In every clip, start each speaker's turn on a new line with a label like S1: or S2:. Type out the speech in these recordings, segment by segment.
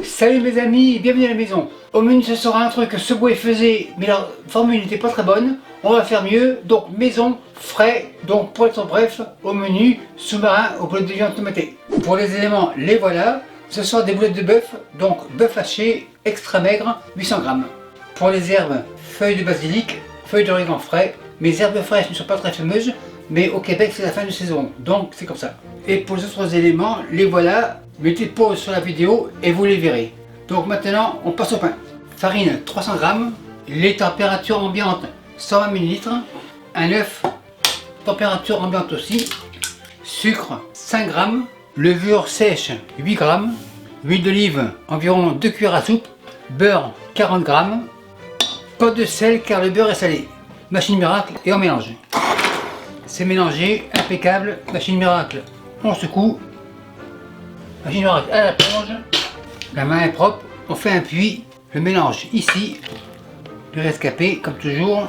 S1: Salut mes amis, bienvenue à la maison. Au menu ce sera un truc que Subway faisait, mais la formule n'était pas très bonne. On va faire mieux, donc maison, frais, donc pour être bref, au menu sous-marin aux boulettes de viande tomatée. Pour les éléments, les voilà. Ce sont des boulettes de bœuf, donc bœuf haché, extra maigre, 800 grammes. Pour les herbes, feuilles de basilic, feuilles d'origan frais. Mes herbes fraîches ne sont pas très fameuses, mais au Québec c'est la fin de saison, donc c'est comme ça. Et pour les autres éléments, les voilà. Mettez pause sur la vidéo et vous les verrez. Donc maintenant, on passe au pain. Farine 300 grammes, les températures ambiantes 120 ml, un œuf, température ambiante aussi, sucre 5 grammes, levure sèche 8 grammes, huile d'olive environ 2 cuillères à soupe, beurre 40 grammes, pas de sel car le beurre est salé, machine miracle et on mélange. C'est mélangé, impeccable, machine miracle, on secoue. Machine miracle à la plonge, la main est propre, on fait un puits, le mélange ici, le rescapé comme toujours,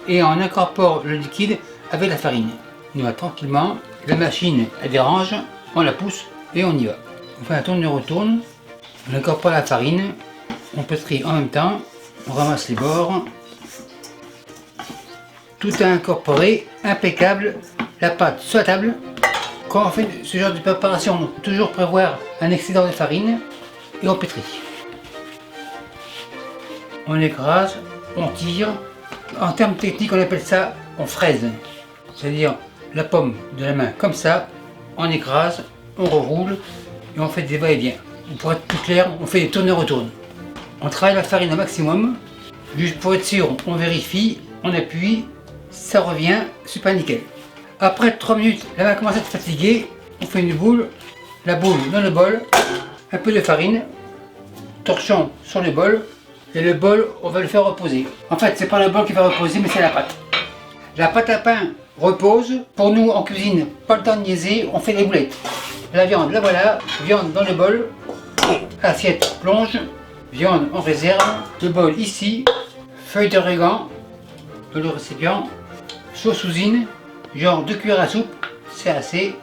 S1: et on incorpore le liquide avec la farine. On y va tranquillement, la machine elle dérange, on la pousse et on y va. On fait un tourne-retourne, on incorpore la farine, on pétrit en même temps, on ramasse les bords, tout est incorporé, impeccable, la pâte sur la table. Quand on fait ce genre de préparation, on peut toujours prévoir un excédent de farine et on pétrit. On écrase, on tire. En termes techniques, on appelle ça on fraise. C'est-à-dire la pomme de la main comme ça, on écrase, on reroule et on fait des va-et-vient. Pour être plus clair, on fait des tourne-retourne. On travaille la farine au maximum. Juste pour être sûr, on vérifie, on appuie, ça revient, super nickel. Après 3 minutes, la main commence à être fatiguée, on fait une boule, la boule dans le bol, un peu de farine, torchon sur le bol, et le bol, on va le faire reposer. En fait, c'est pas le bol qui va reposer, mais c'est la pâte. La pâte à pain repose, pour nous en cuisine, pas le temps de niaiser, on fait des boulettes. La viande, la voilà, viande dans le bol, assiette plonge, viande en réserve, le bol ici, feuille d'origan dans le récipient, sauce usine, genre 2 cuillères à soupe, c'est assez.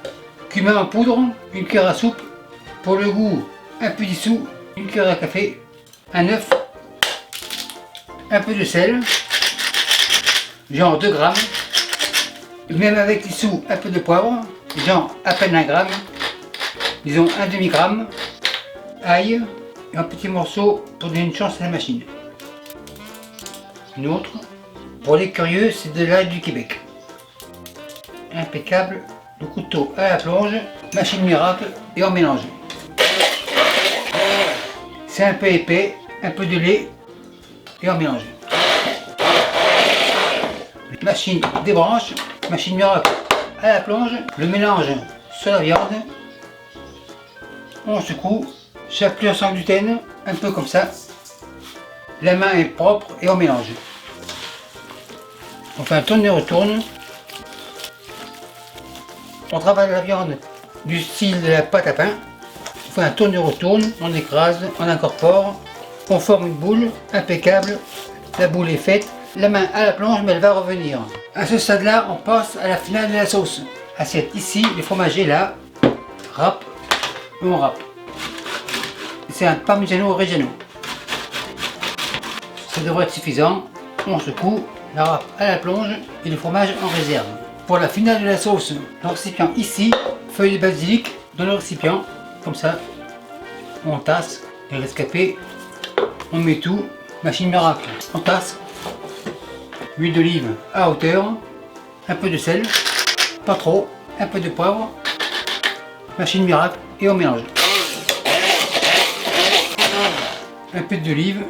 S1: Cumin en poudre, 1 cuillère à soupe. Pour le goût, un peu dissous, 1 cuillère à café. Un œuf, un peu de sel, genre 2 grammes. Même avec dissous, un peu de poivre, genre à peine 1 gramme. Disons un demi-gramme. Ail, et un petit morceau pour donner une chance à la machine. Une autre. Pour les curieux, c'est de l'ail du Québec. Impeccable, le couteau à la plonge, machine miracle et on mélange. C'est un peu épais, un peu de lait et on mélange. Machine débranche, machine miracle à la plonge, le mélange sur la viande, on secoue, chapelure sans gluten, un peu comme ça. La main est propre et on mélange. On fait un tourne-retourne. On travaille la viande du style de la pâte à pain. On fait un tourne-retourne, on écrase, on incorpore, on forme une boule, impeccable. La boule est faite, la main à la plonge, mais elle va revenir. À ce stade-là, on passe à la finale de la sauce. Assiette ici, le fromage est là, râpe, et on râpe. C'est un Parmigiano Reggiano. Ça devrait être suffisant. On secoue, la râpe à la plonge et le fromage en réserve. Pour la finale de la sauce, le récipient ici, feuille de basilic dans le récipient, comme ça, on tasse les rescapés, on met tout, machine miracle, on tasse, huile d'olive à hauteur, un peu de sel, pas trop, un peu de poivre, machine miracle et on mélange. Un peu d'olive,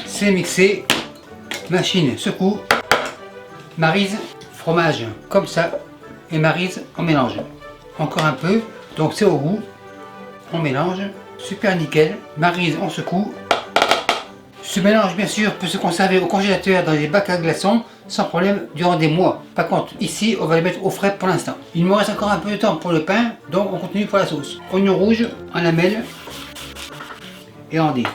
S1: c'est mixé, machine secoue, maryse, fromage comme ça, et maryse, on mélange. Encore un peu, donc c'est au goût, on mélange, super nickel, maryse, on secoue. Ce mélange bien sûr peut se conserver au congélateur dans les bacs à glaçons sans problème durant des mois. Par contre ici on va les mettre au frais pour l'instant. Il me reste encore un peu de temps pour le pain, donc on continue pour la sauce. Oignon rouge en lamelles et en dés.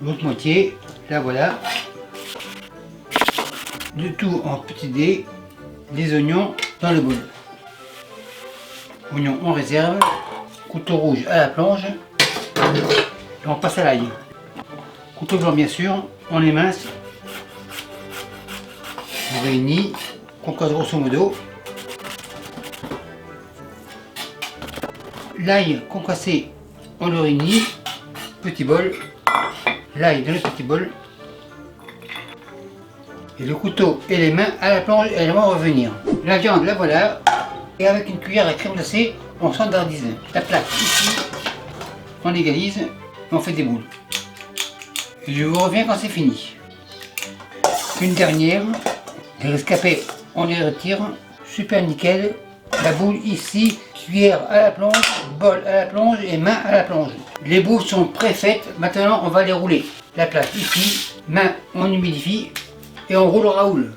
S1: L'autre moitié, la voilà. Le tout en petits dés, des oignons dans le bol. oignon en réserve, couteau rouge à la plonge, et on passe à l'ail. Couteau blanc bien sûr, on émince, on réunit, concasse grosso modo. L'ail concassé, on le réunit, petit bol, l'ail dans le petit bol, et le couteau et les mains à la plonge, elles vont revenir. La viande, la voilà, et avec une cuillère à crème glacée, on standardise la plaque ici, on égalise, et on fait des boules. Et je vous reviens quand c'est fini. Une dernière, les rescapés, on les retire, super nickel. La boule ici, cuillère à la plonge, bol à la plonge et main à la plonge. Les boules sont préfaites, maintenant on va les rouler. La plaque ici, main on humidifie et on roule au raoul.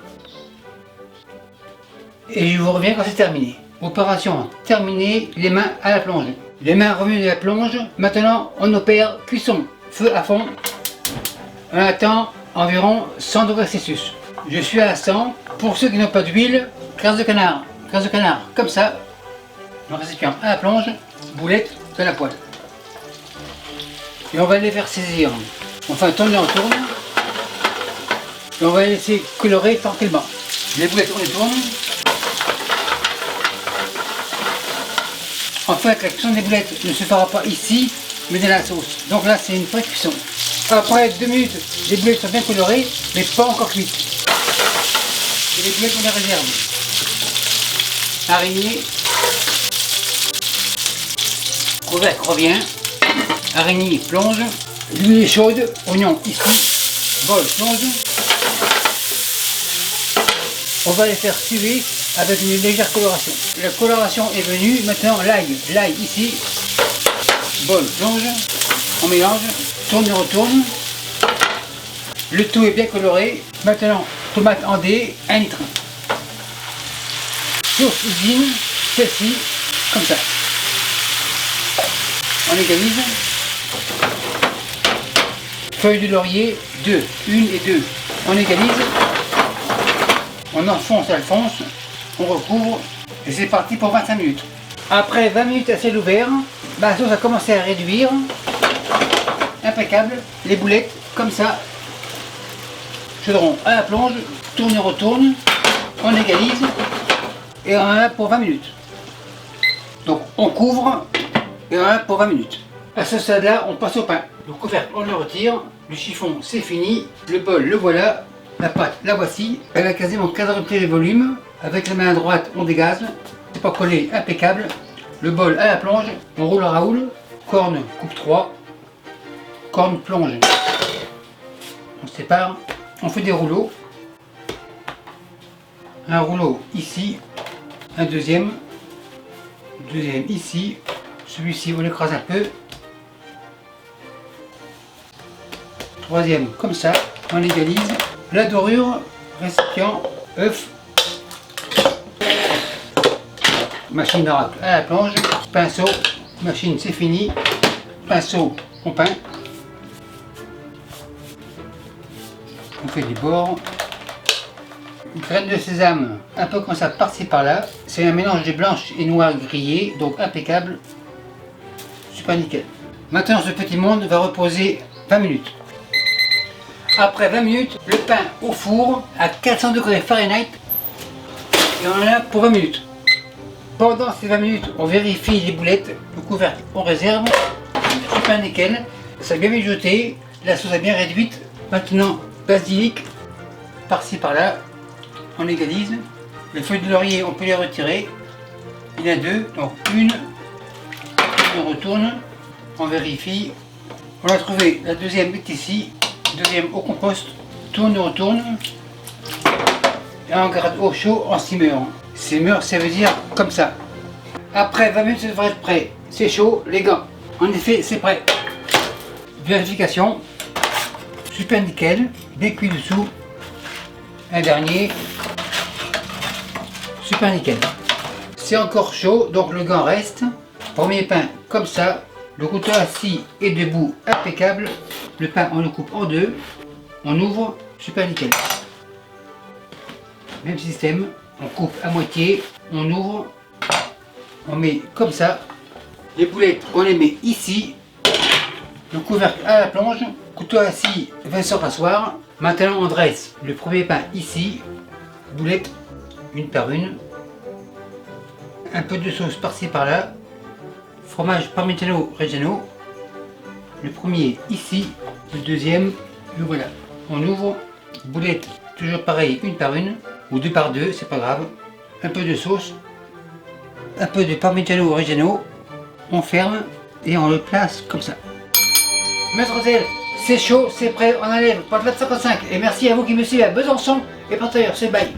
S1: Et je vous reviens quand c'est terminé. Opération terminée, les mains à la plonge. Les mains revenues de la plonge, maintenant on opère cuisson, feu à fond. On attend environ 100 degrés Celsius. Je suis à 100. Pour ceux qui n'ont pas d'huile, graisse de canard, comme ça, le récipient à la plonge, boulette de la poêle. Et on va les faire saisir. On fait un tourne en tourne. Et on va les laisser colorer tranquillement. Les boulettes, on les tourne. En fait, la cuisson des boulettes ne se fera pas ici, mais dans la sauce. Donc là, c'est une pré-cuisson. Après 2 minutes, les boulettes sont bien colorées, mais pas encore cuites. Et les boulettes, on les réserve. Araignée. Couvercle revient. Araignée plonge. L'huile est chaude. Oignon ici. Bol plonge. On va les faire suer avec une légère coloration. La coloration est venue. Maintenant l'ail. L'ail ici. Bol plonge. On mélange. Tourne et retourne. Le tout est bien coloré. Maintenant, tomate en dés, 1 litre. Sauce usine, celle-ci, comme ça. On égalise. Feuille de laurier, 2, 1 et 2. On égalise. On enfonce, on recouvre. Et c'est parti pour 25 minutes. Après 20 minutes à ciel ouvert, la sauce a commencé à réduire. Impeccable. Les boulettes, comme ça. Chaudron à la plonge, tourne et retourne, on égalise et on en a pour 20 minutes. Donc on couvre et on en a pour 20 minutes. À ce stade-là, on passe au pain. Le couvercle, on le retire, le chiffon, c'est fini, le bol, le voilà, la pâte, la voici. Elle a quasiment quadruplé les volumes. Avec la main droite, on dégaze, c'est pas collé, impeccable. Le bol à la plonge, on roule à raoul, corne, coupe 3, corne, plonge. On sépare. On fait des rouleaux. Un rouleau ici, un deuxième ici. Celui-ci, on l'écrase un peu. Troisième, comme ça, on égalise. La dorure, récipient, œuf. Machine miracle à la plonge. Pinceau, machine, c'est fini. Pinceau, on peint. On fait des bords. Une graine de sésame, un peu comme ça par-ci par-là. C'est un mélange de blanche et noir grillé, donc impeccable. Super nickel. Maintenant ce petit monde va reposer 20 minutes. Après 20 minutes, le pain au four à 400 degrés Fahrenheit. Et on en a pour 20 minutes. Pendant ces 20 minutes, on vérifie les boulettes. Le couvercle, on réserve. Super nickel. Ça a bien mijoté. La sauce a bien réduite. Maintenant, basilic, par-ci par-là, on égalise. Les feuilles de laurier, on peut les retirer. Il y en a 2, donc une, on retourne, on vérifie. On a trouvé, la deuxième est ici, deuxième au compost, tourne, retourne. Et on garde au chaud en simmer. Simmer, ça veut dire comme ça. Après 20 minutes, ça devrait être prêt. C'est chaud, les gants. En effet, c'est prêt. Vérification. Super nickel, bien cuit dessous. Un dernier. Super nickel. C'est encore chaud, donc le gant reste. Premier pain comme ça. Le couteau assis et debout, impeccable. Le pain, on le coupe en deux. On ouvre, super nickel. Même système, on coupe à moitié, on ouvre. on met comme ça. Les boulettes, on les met ici. Le couvercle à la planche. Couteau assis, 20 sur passoire. Maintenant, on dresse le premier pain ici. Boulettes, une par une. Un peu de sauce par-ci par-là. Fromage Parmigiano Reggiano. Le premier ici. Le deuxième, le voilà. On ouvre. Boulettes, toujours pareil, une par une. Ou deux par deux, c'est pas grave. Un peu de sauce. Un peu de Parmigiano Reggiano. On ferme et on le place comme ça. Mademoiselle, c'est chaud, c'est prêt, on enlève pour le 55. Et merci à vous qui me suivez à Besançon et par ailleurs, c'est bye.